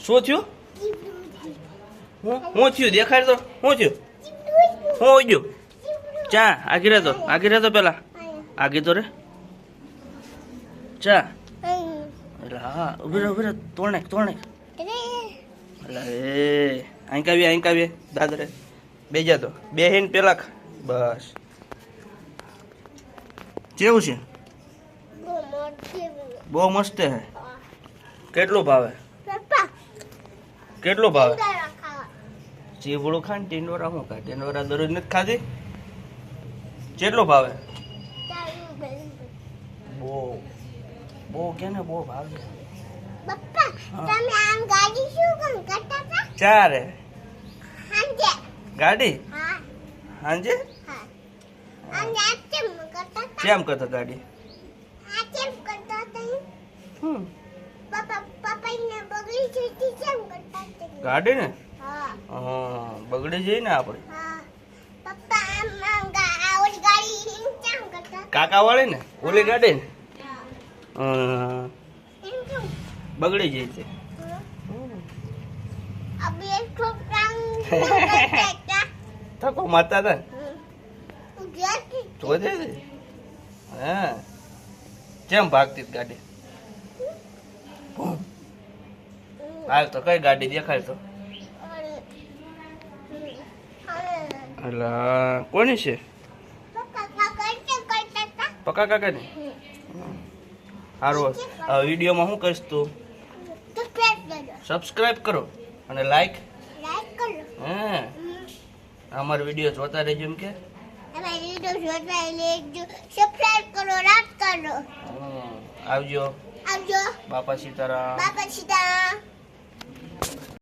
શું થયું? હું થયું દેખાડ તો શું થયું? હું ગયું ચા આગી રહેતો પેલા આગી તો રે ચા એટલે હા ઉભી રહે તોડને એટલે એ અહીં કાવીએ દાદરે બે જા તો બે હિન પેલા બસ કેવું છે? બહુ મસ્ત હે. કેટલું ભાવે? ચીવડું ખાને ટીંડોરા શું ખાય? ટીંડોરા દરરોજ નથી ખાધી? કેટલું ભાવે? બહુ કે ને બહુ ભાવે. ચારે ગાડી હાંજે કેમ કરતો ગાડી? ગાડી ને બગડી જઈ ને આપડે કાકા વાળી ને ઓલી ગાડી ને બગડી જઈ છે. થકો માતા હતા જોજે હા કેમ ભાગતી ગાડી? હાલ તો કઈ ગાડી દેખાય તો એટલે કોની છે? પક્કા કાકા ને સારું વિડીયોમાં શું કરીશ તું? સબસ્ક્રાઇબ કરો અને લાઈક હા અમારો વિડીયો જોતા રહેજો એમ કે આવજો. બાપા સીતારામ.